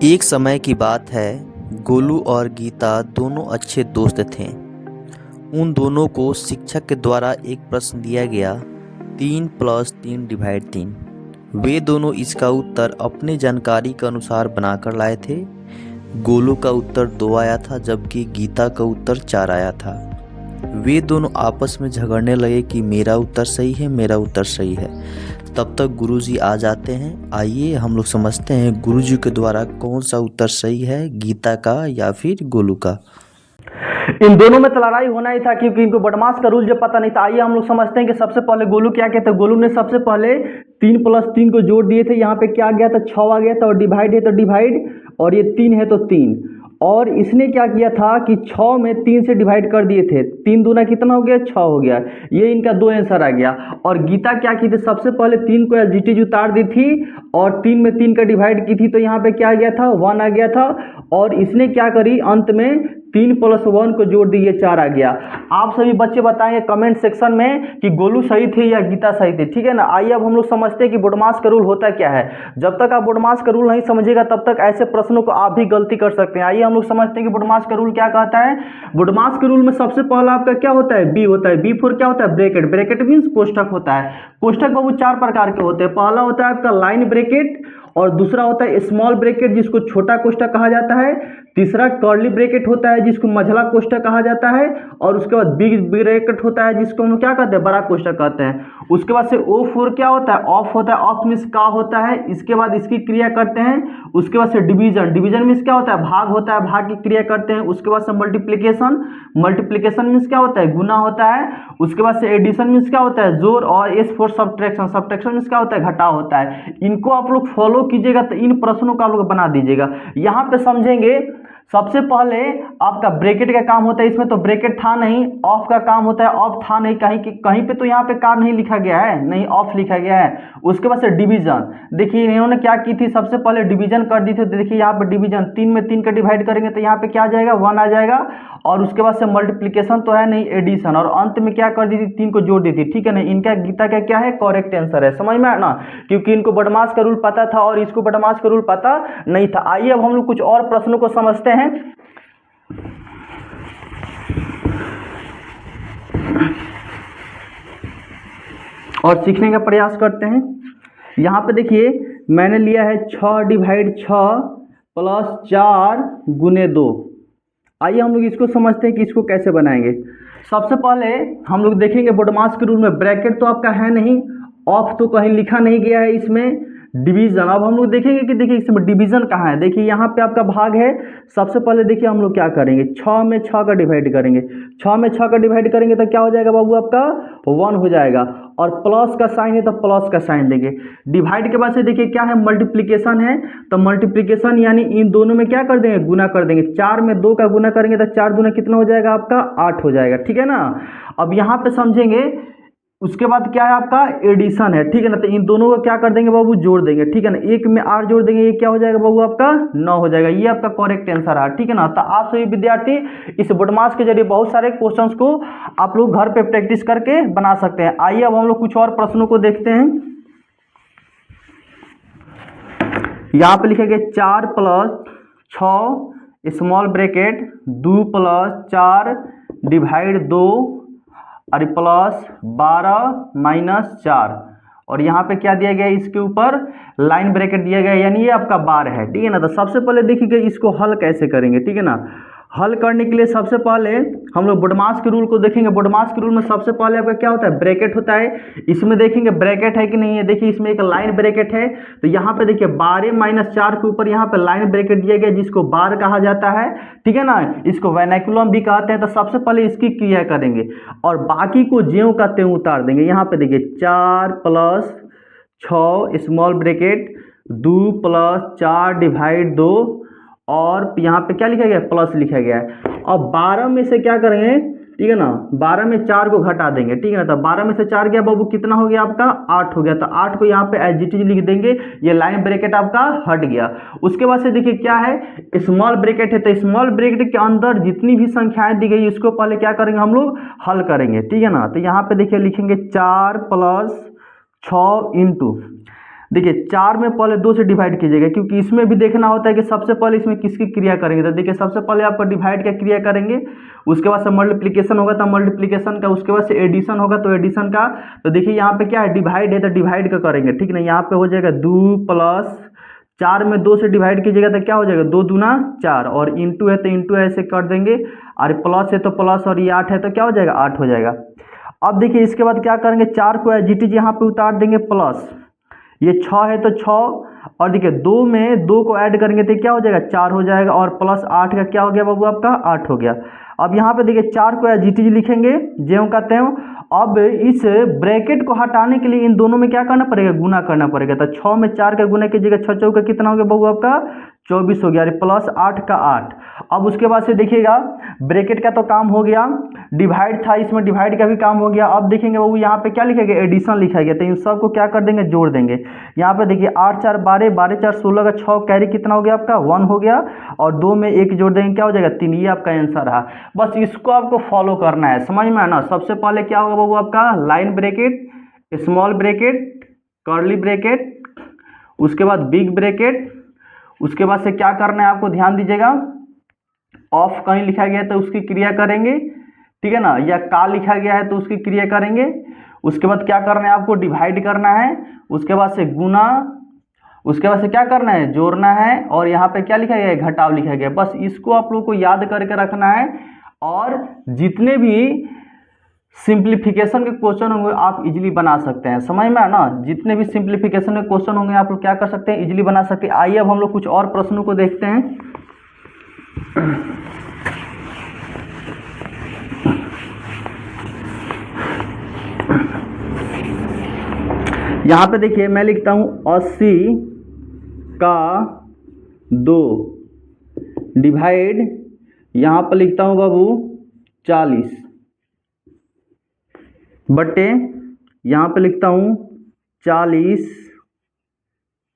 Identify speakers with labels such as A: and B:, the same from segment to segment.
A: एक समय की बात है, गोलू और गीता दोनों अच्छे दोस्त थे। उन दोनों को शिक्षक के द्वारा एक प्रश्न दिया गया, 3+3 ÷ 3। वे दोनों इसका उत्तर अपने जानकारी के अनुसार बनाकर लाए थे। गोलू का उत्तर 2 आया था, जबकि गीता का उत्तर 4 आया था। वे दोनों आपस में झगड़ने लगे कि मेरा उत्तर सही है, मेरा उत्तर सही है। तब तक गुरुजी आ जाते हैं। आइए हम लोग समझते हैं गुरुजी के द्वारा कौन सा उत्तर सही है, गीता का या फिर गोलू का।
B: इन दोनों में तो लड़ाई होना ही था, क्योंकि इनको बदमाश का रूल जब पता नहीं था। आइए हम लोग समझते हैं कि सबसे पहले गोलू क्या कहते हैं। गोलू ने सबसे पहले 3+3 को जोड़ दिए थे। यहाँ पे क्या आ गया था, 6 आ गया था, और डिवाइड है तो डिवाइड, और ये 3 है तो 3। और इसने क्या किया था कि 6 में 3 से डिवाइड कर दिए थे। 3 दूना कितना हो गया, 6 हो गया। ये इनका 2 आंसर आ गया। और गीता क्या की थी, सबसे पहले 3 को एज इट इज उतार दी थी और 3 में 3 का डिवाइड की थी, तो यहाँ पे क्या आ गया था, 1 आ गया था। और इसने क्या करी, अंत में 3+1 को जोड़ दी, ये 4 आ गया। आप सभी बच्चे बताएंगे कमेंट सेक्शन में कि गोलू सही थे या गीता सही थे, ठीक है ना। आइए अब हम लोग समझते हैं कि बोडमास का रूल होता क्या है। जब तक आप बोडमास का रूल नहीं समझिएगा तब तक ऐसे प्रश्नों को आप भी गलती कर सकते हैं। आइए हम लोग समझते हैं कि बोडमास का रूल क्या कहता है। बोडमास के रूल में सबसे पहला आपका क्या होता है, बी होता है। बी फॉर क्या होता है, ब्रैकेट। ब्रैकेट मीन्स कोष्ठक होता है। कोष्ठक बाबू 4 प्रकार के होते हैं। पहला होता है आपका लाइन ब्रैकेट, और दूसरा होता है स्मॉल ब्रैकेट जिसको छोटा कोष्ठक कहा जाता है। तीसरा कर्ली ब्रैकेट होता है जिसको मझला कोष्ठक कहा जाता है। और उसके बाद बिग ब्रैकेट होता है जिसको हम क्या कहते हैं, बड़ा कोष्ठक कहते हैं। उसके बाद से O4 क्या होता है, ऑफ होता है। ऑफ मीन्स का होता है। इसके बाद इसकी क्रिया करते हैं। उसके बाद से डिवीजन। डिवीजन मीन्स क्या होता है, भाग होता है, भाग की क्रिया करते हैं। उसके बाद से मल्टीप्लीकेशन। मल्टीप्लीकेशन मीन्स क्या होता है, गुना होता है। उसके बाद से एडिशन मीन्स क्या होता है, जोड़। और S for subtraction. Subtraction means क्या होता है, घटाव होता है। इनको आप लोग फॉलो कीजिएगा तो इन प्रश्नों का आप लोग बना दीजिएगा। यहाँ पे समझेंगे, सबसे पहले आपका ब्रैकेट का काम होता है। इसमें तो ब्रैकेट था नहीं। ऑफ का काम होता है, ऑफ था नहीं, कहीं पे तो यहाँ पे कार नहीं लिखा गया है, नहीं ऑफ लिखा गया है। उसके बाद से डिवीजन। देखिए इन्होंने क्या की थी, सबसे पहले डिवीजन कर दी थी। देखिए यहाँ पे डिवीजन, 3 में 3 का डिवाइड करेंगे तो यहाँ पे क्या आ जाएगा, 1 आ जाएगा। और उसके बाद से मल्टीप्लीकेशन तो है नहीं, एडिशन। और अंत में क्या कर दी थी, 3 को जोड़ दी थी, ठीक है ना। इनका गीता का क्या है, करेक्ट आंसर है। समझ में ना, क्योंकि इनको बदमाश का रूल पता था और इसको बदमाश का रूल पता नहीं था। आइए अब हम लोग कुछ और प्रश्नों को समझते हैं और सीखने का प्रयास करते हैं। यहाँ पे देखिए मैंने लिया है 6/6 + 4 × 2। आइए हम लोग इसको समझते हैं कि इसको कैसे बनाएंगे। सबसे पहले हम लोग देखेंगे बोडमास के रूल में ब्रैकेट तो आपका है नहीं, ऑफ तो कहीं लिखा नहीं गया है इसमें। डिवीजन, अब हम लोग देखेंगे कि देखिए इसमें डिवीजन कहाँ है। देखिए यहाँ पे आपका भाग है। सबसे पहले देखिए हम लोग क्या करेंगे, 6 में 6 का डिवाइड करेंगे। 6 में 6 का डिवाइड करेंगे तो क्या हो जाएगा बाबू, आपका 1 हो जाएगा। और प्लस का साइन है तो प्लस का साइन देंगे। डिवाइड के बाद से देखिए क्या है, मल्टीप्लीकेशन है। तो मल्टीप्लीकेशन यानी इन दोनों में क्या कर देंगे, गुना कर देंगे। 4 में 2 का गुना करेंगे तो 4 दूना कितना हो जाएगा, आपका 8 हो जाएगा, ठीक है ना। अब यहाँ पे समझेंगे, उसके बाद क्या है आपका एडिशन है, ठीक है ना। तो इन दोनों को क्या कर देंगे बाबू, जोड़ देंगे, ठीक है ना। 1 में 8 जोड़ देंगे, ये क्या हो जाएगा बाबू, आपका 9 हो जाएगा। ये आपका करेक्ट आंसर है, ठीक है ना। तो आप सभी विद्यार्थी इस बोडमास के जरिए बहुत सारे क्वेश्चंस को आप लोग घर पे प्रैक्टिस करके बना सकते हैं। आइए अब हम लोग कुछ और प्रश्नों को देखते हैं। यहाँ पे लिखेंगे 4+6 स्मॉल ब्रैकेट 2+4 डिवाइड 2 और +12 - 4। और यहाँ पे क्या दिया गया है, इसके ऊपर लाइन ब्रैकेट दिया गया है, यानी ये आपका बार है, ठीक है ना। तो सबसे पहले देखिए इसको हल कैसे करेंगे, ठीक है ना। हल करने के लिए सबसे पहले हम लोग बोडमास के रूल को देखेंगे। बोडमास के रूल में सबसे पहले आपका क्या होता है, ब्रैकेट होता है। इसमें देखेंगे ब्रैकेट है कि नहीं है। देखिए इसमें एक लाइन ब्रैकेट है। तो यहाँ पे देखिए 12 - 4 के ऊपर यहाँ पे लाइन ब्रैकेट दिया गया जिसको बार कहा जाता है, ठीक है ना। इसको वर्नाक्युलम भी कहते हैं। तो सबसे पहले इसकी क्रिया करेंगे और बाकी को ज्यों का त्यों उतार देंगे। यहाँ पे देखिए 4+6 स्मॉल ब्रैकेट 2+4 डिवाइड 2 और यहाँ पे क्या लिखा गया, प्लस लिखा गया है। अब 12 में से क्या करेंगे, ठीक है ना, 12 में 4 को घटा देंगे, ठीक है ना। तो 12 में से 4 गया बाबू, कितना हो गया आपका, 8 हो गया। तो 8 को यहाँ पे एज इट इज लिख देंगे, ये लाइन ब्रैकेट आपका हट गया। उसके बाद से देखिए क्या है, स्मॉल ब्रैकेट है। तो स्मॉल ब्रैकेट के अंदर जितनी भी संख्याएं दी गई इसको पहले क्या करेंगे, हम लोग हल करेंगे, ठीक है ना। तो यहाँ पे देखिए लिखेंगे 4+6 × देखिए 4 में पहले 2 से डिवाइड कीजिएगा, क्योंकि इसमें भी देखना होता है कि सबसे पहले इसमें किसकी क्रिया करेंगे। तो देखिए सबसे पहले आपका डिवाइड का क्रिया करेंगे, उसके बाद से मल्टीप्लिकेशन होगा तो मल्टीप्लिकेशन का, उसके बाद से एडिशन होगा तो एडिशन का। तो देखिए यहाँ पे क्या है, डिवाइड है तो डिवाइड का करेंगे, ठीक ना। यहाँ पे हो जाएगा 2 प्लस 4 में 2 से डिवाइड कीजिएगा तो क्या हो जाएगा 2 दूना 4, और इंटू है तो इंटू ऐसे कर देंगे, और प्लस है तो प्लस, और ये 8 है तो क्या हो जाएगा 8 हो जाएगा। अब देखिए इसके बाद क्या करेंगे, 4 को एज इट इज यहाँ पे उतार देंगे प्लस, ये 6 है तो 6, और देखिए 2 में 2 को ऐड करेंगे तो क्या हो जाएगा 4 हो जाएगा, और प्लस 8 का क्या हो गया बाबू आपका 8 हो गया। अब यहाँ पे देखिए 4 को एज इट इज लिखेंगे ज्यों का त्यों। अब इस ब्रैकेट को हटाने के लिए इन दोनों में क्या करना पड़ेगा, गुना करना पड़ेगा। तो 6 में 4 का गुना कीजिएगा, 6 चौका कितना हो गया बाबू आपका 24 हो गया, अरे प्लस 8 का 8। अब उसके बाद से देखिएगा ब्रैकेट का तो काम हो गया, डिवाइड था इसमें डिवाइड का भी काम हो गया। अब देखेंगे बाबू यहाँ पे क्या लिखा गया, एडिशन लिखा गया, तो इन सब को क्या कर देंगे जोड़ देंगे। यहाँ पे देखिए 8 4 12, 12 4 16 का 6 कैरी कितना हो गया आपका 1 हो गया, और 2 में 1 जोड़ देंगे क्या हो जाएगा 3, ये आपका आंसर रहा। बस इसको आपको फॉलो करना है, समझ में आना। सबसे पहले क्या होगा बाबू आपका line bracket, small bracket, curly bracket, उसके बाद बिग ब्रैकेट, उसके बाद से क्या करना है आपको ध्यान दीजिएगा, ऑफ कहीं लिखा गया है तो उसकी क्रिया करेंगे, ठीक है ना, या का लिखा गया है तो उसकी क्रिया करेंगे। उसके बाद क्या करना है आपको डिवाइड करना है, उसके बाद से गुना, उसके बाद से क्या करना है जोड़ना है, और यहाँ पे क्या लिखा गया है घटाव लिखा गया है। बस इसको आप लोगों को याद करके रखना है, और जितने भी सिंप्लीफिकेशन के क्वेश्चन होंगे आप इजीली बना सकते हैं, समझ में है ना। जितने भी सिंप्लीफिकेशन के क्वेश्चन होंगे आप लोग क्या कर सकते हैं, इजीली बना सकते हैं। आइए अब हम लोग कुछ और प्रश्नों को देखते हैं। यहाँ पे देखिए मैं लिखता हूँ 80 का 2 डिवाइड, यहाँ पर लिखता हूँ बाबू 40 बटे, यहाँ पे लिखता हूँ 40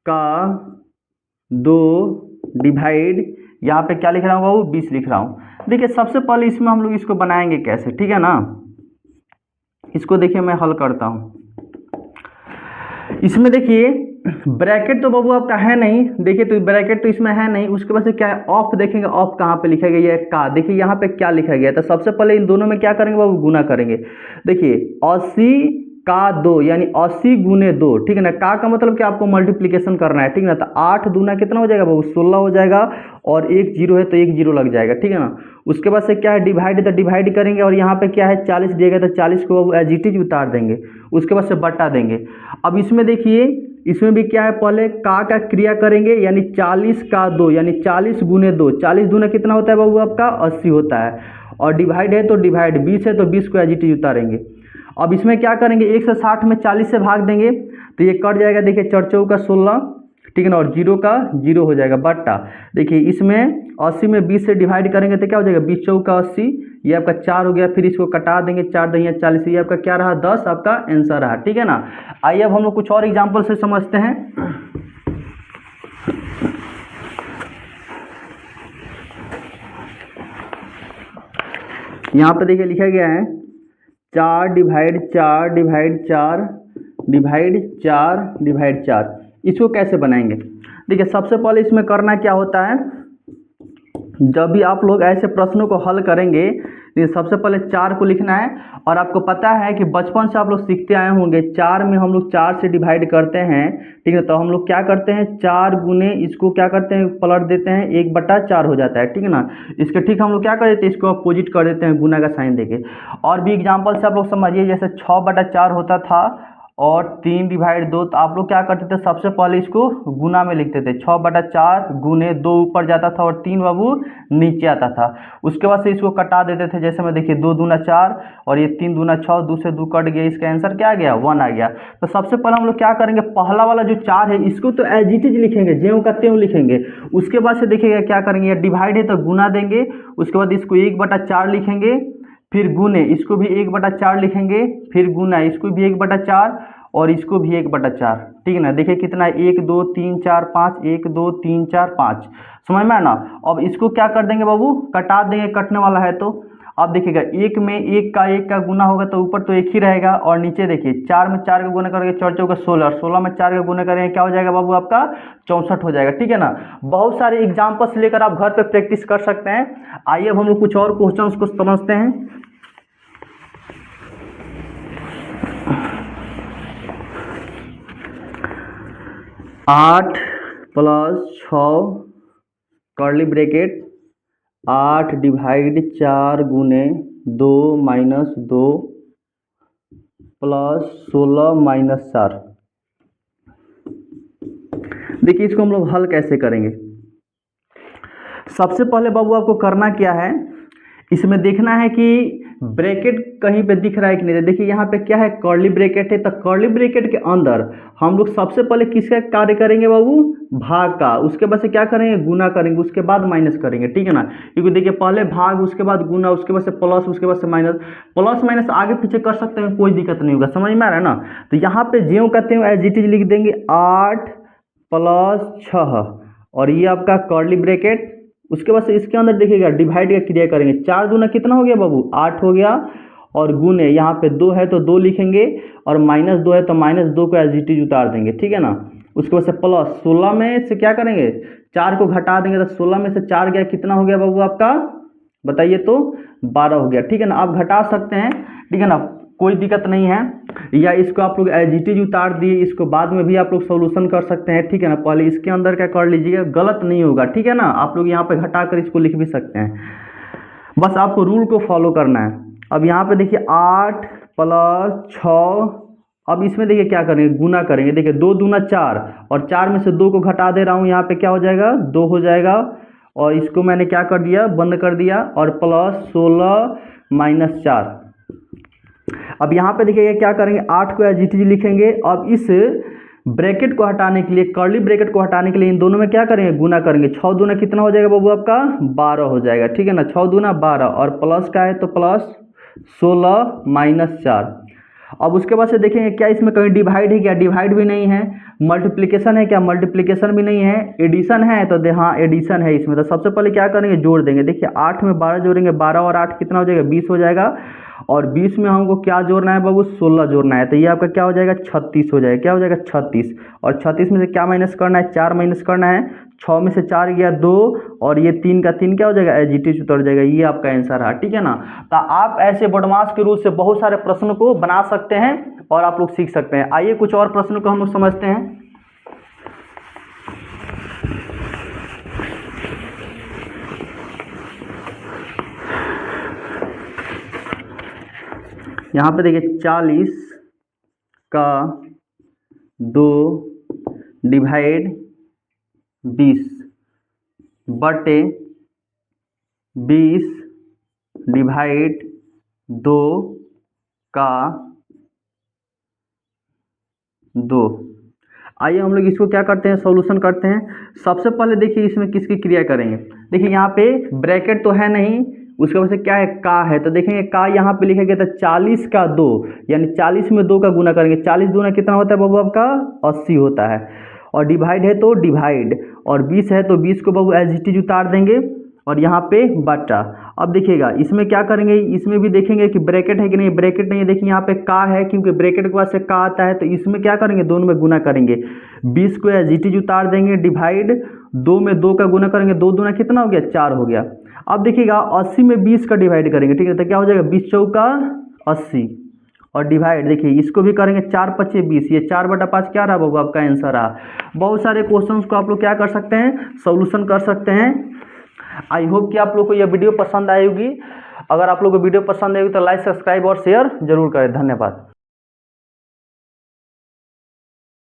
B: का 2 डिवाइड, यहाँ पे क्या लिख रहा हूँ बाबू 20 लिख रहा हूँ। देखिए सबसे पहले इसमें हम लोग इसको बनाएंगे कैसे, ठीक है ना। इसको देखिए मैं हल करता हूँ। इसमें देखिए ब्रैकेट तो बाबू आपका है नहीं, देखिए तो ब्रैकेट तो इसमें है नहीं। उसके बाद से क्या है ऑफ, देखेंगे ऑफ कहाँ पे लिखा गया है का, देखिए यहाँ पे क्या लिखा गया है। तो सबसे पहले इन दोनों में क्या करेंगे बाबू गुना करेंगे। देखिए 80 का 2 यानी 80 गुने 2, ठीक है ना। का मतलब कि आपको मल्टीप्लिकेशन करना है, ठीक है ना। तो 8 दूना कितना हो जाएगा बाबू 16 हो जाएगा, और एक जीरो है तो एक जीरो लग जाएगा, ठीक है ना। उसके बाद से क्या है डिवाइड है तो डिवाइड करेंगे, और यहाँ पे क्या है 40 दिएगा तो 40 को बाबू एज इट इज उतार देंगे, उसके बाद से बटा देंगे। अब इसमें देखिए इसमें भी क्या है, पहले का क्रिया करेंगे, यानी 40 का 2 यानी 40 गुने 2, 40 दूना कितना होता है बाबू आपका 80 होता है, और डिवाइड है तो डिवाइड, 20 है तो 20 को एज इट इज उतारेंगे। अब इसमें क्या करेंगे 160 में 40 से भाग देंगे तो ये कट जाएगा, देखिए 4 चौका 16, ठीक है ना, और जीरो का जीरो हो जाएगा बट्टा। देखिए इसमें 80 में 20 से डिवाइड करेंगे तो क्या हो जाएगा 20 चौका 80, ये आपका 4 हो गया, फिर इसको कटा देंगे 4 दहिया 40, ये आपका क्या रहा 10 आपका आंसर रहा, ठीक है ना। आइए अब हम लोग कुछ और एग्जाम्पल से समझते हैं। यहाँ पे देखिए लिखा गया है 4 डिवाइड 4 डिवाइड 4 डिवाइड 4 डिवाइड 4, इसको कैसे बनाएंगे। देखिए सबसे पहले इसमें करना क्या होता है, जब भी आप लोग ऐसे प्रश्नों को हल करेंगे तो सबसे पहले 4 को लिखना है। और आपको पता है कि बचपन से आप लोग सीखते आए होंगे 4 में हम लोग 4 से डिवाइड करते हैं, ठीक है। तो हम लोग क्या करते हैं 4 गुने इसको क्या करते हैं पलट देते हैं 1/4 हो जाता है, ठीक है ना। इसके ठीक हम लोग क्या कर देते हैं इसको अपोजिट कर देते हैं गुना का साइन देके। और भी एग्जाम्पल से आप लोग समझिए, जैसे 6/4 होता था और 3 डिवाइड 2, तो आप लोग क्या करते थे सबसे पहले इसको गुना में लिखते थे, 6/4 गुने 2 ऊपर जाता था और 3 बाबू नीचे आता था। उसके बाद से इसको कटा देते थे, जैसे में देखिए 2 दूना 4 और ये 3 दूना 6, 2 से 2 कट गया, इसका आंसर क्या आ गया 1 आ गया। तो सबसे पहले हम लोग क्या करेंगे, पहला वाला जो 4 है इसको तो एज इट इज लिखेंगे, ज्यों का त्यों लिखेंगे। उसके बाद से देखिएगा क्या करेंगे, डिवाइड है तो गुना देंगे, उसके बाद इसको 1/4 लिखेंगे, फिर गुने इसको भी 1/4 लिखेंगे, फिर गुना इसको भी 1/4 और इसको भी 1/4, ठीक है ना। देखिए कितना 1 2 3 4 5, 1 2 3 4 5, समझ में है ना। अब इसको क्या कर देंगे बाबू कटा देंगे, कटने वाला है तो। अब देखिएगा एक में एक का गुना होगा तो ऊपर तो एक ही रहेगा, और नीचे देखिए 4 में 4 का गुना करेंगे 4 चौका 16, 16 में 4 का गुना करेंगे क्या हो जाएगा बाबू आपका 64 हो जाएगा। ठीक है ना। बहुत सारे एग्जाम्पल्स लेकर आप घर पे प्रैक्टिस कर सकते हैं। आइए अब हम लोग कुछ और क्वेश्चंस को समझते हैं। 8 + 6 कर्ली ब्रैकेट 8 डिवाइड 4 गुने 2 - 2 प्लस 16 - 4। देखिए इसको हम लोग हल कैसे करेंगे। सबसे पहले बाबू आपको करना क्या है, इसमें देखना है कि ब्रैकेट कहीं पे दिख रहा है कि नहीं। देखिए यहाँ पे क्या है, कर्ली ब्रैकेट है, तो कर्ली ब्रैकेट के अंदर हम लोग सबसे पहले किसका कार्य करेंगे बाबू, भाग का। उसके बाद से क्या करेंगे, गुना करेंगे, उसके बाद माइनस करेंगे। ठीक है ना। क्योंकि देखिए पहले भाग, उसके बाद गुना, उसके बाद से प्लस, उसके बाद से माइनस। प्लस माइनस आगे पीछे कर सकते हैं, कोई दिक्कत नहीं होगा। समझ में आ रहा है ना। तो यहाँ पे ज्यों कहते हैं एज इट इज लिख देंगे 8 + 6 और ये आपका कर्ली ब्रैकेट। उसके बाद से इसके अंदर देखिएगा डिवाइड का क्रिया करेंगे। 4 दूना कितना हो गया बाबू, 8 हो गया, और गुने यहाँ पे 2 है तो 2 लिखेंगे, और -2 है तो -2 को एज इट इज उतार देंगे। ठीक है ना। उसके बाद से प्लस 16 में से क्या करेंगे, 4 को घटा देंगे, तो 16 में से 4 गया, कितना हो गया बाबू आपका, बताइए तो 12 हो गया। ठीक है ना। आप घटा सकते हैं, ठीक है ना, कोई दिक्कत नहीं है। या इसको आप लोग एज इट इज उतार दिए, इसको बाद में भी आप लोग सॉल्यूशन कर सकते हैं। ठीक है ना। पहले इसके अंदर क्या कर लीजिएगा, गलत नहीं होगा। ठीक है ना। आप लोग यहाँ पे घटा कर इसको लिख भी सकते हैं, बस आपको रूल को फॉलो करना है। अब यहाँ पे देखिए 8 + 6, अब इसमें देखिए क्या करेंगे, गुना करेंगे। देखिए 2 दूना 4, और 4 में से 2 को घटा दे रहा हूँ, यहाँ पे क्या हो जाएगा, 2 हो जाएगा, और इसको मैंने क्या कर दिया, बंद कर दिया, और प्लस 16 - 4। अब यहाँ पे देखिए क्या करेंगे, 8 को एज इट इज लिखेंगे। अब इस ब्रैकेट को हटाने के लिए, कर्ली ब्रैकेट को हटाने के लिए इन दोनों में क्या करेंगे, गुना करेंगे। 6 दूना कितना हो जाएगा बाबू आपका, 12 हो जाएगा। ठीक है ना। 6 दूना 12, और प्लस का है तो प्लस 16 - 4। अब उसके बाद से देखेंगे क्या इसमें कहीं डिवाइड है क्या, डिवाइड भी नहीं है। मल्टीप्लिकेशन है क्या, मल्टीप्लिकेशन भी नहीं है। एडिशन है तो हाँ एडिशन है इसमें। तो सबसे पहले क्या करेंगे, जोड़ देंगे। देखिए 8 में 12 जोड़ेंगे, 12 और 8 कितना हो जाएगा, 20 हो जाएगा, और 20 में हमको क्या जोड़ना है बाबू, 16 जोड़ना है। तो ये आपका क्या हो जाएगा, 36 हो जाएगा। क्या हो जाएगा, 36, और 36 में से क्या माइनस करना है, 4 माइनस करना है। 6 में से 4 गया 2, और ये 3 का 3 क्या हो जाएगा, एज इट इज उतर जाएगा। ये आपका आंसर है। ठीक है ना। तो आप ऐसे बॉडमास के रूल से बहुत सारे प्रश्नों को बना सकते हैं और आप लोग सीख सकते हैं। आइए कुछ और प्रश्नों को हम लोग समझते हैं। यहाँ पे देखिए 40 का 2 डिवाइड 20 बटे 20 डिवाइड 2 का 2। आइए हम लोग इसको क्या करते हैं, सॉल्यूशन करते हैं। सबसे पहले देखिए इसमें किसकी क्रिया करेंगे। देखिए यहाँ पे ब्रैकेट तो है नहीं, उसके वजह से क्या है, का है। तो देखेंगे का यहाँ पे लिखेंगे तो 40 का 2, यानी 40 में 2 का गुना करेंगे। 40 दूना कितना होता है बाबू आपका, 80 होता है, और डिवाइड है तो डिवाइड, और 20 है तो 20 को बाबू एज इट इज उतार देंगे, और यहाँ पे बटा। अब देखिएगा इसमें क्या करेंगे, इसमें भी देखेंगे कि ब्रैकेट है कि नहीं, ब्रैकेट नहीं है। देखिए यहाँ पे का है, क्योंकि ब्रैकेट के बाद से का आता है, तो इसमें क्या करेंगे, दोनों में गुना करेंगे। 20 को एज इट इज उतार देंगे, डिवाइड 2 में 2 का गुना करेंगे। 2 दूना कितना हो गया, 4 हो गया। अब देखिएगा 80 में 20 का डिवाइड करेंगे। ठीक है। तो क्या हो जाएगा, 20 चौका 80, और डिवाइड देखिए इसको भी करेंगे, 4 × 5 = 20, ये 4/5 क्या रहा बाबू आपका आंसर रहा। बहुत सारे क्वेश्चंस को आप लोग क्या कर सकते हैं, सॉल्यूशन कर सकते हैं। आई होप कि आप लोग को यह वीडियो पसंद आई होगी। अगर आप लोग को वीडियो पसंद आएगी तो लाइक, सब्सक्राइब और शेयर जरूर करें। धन्यवाद।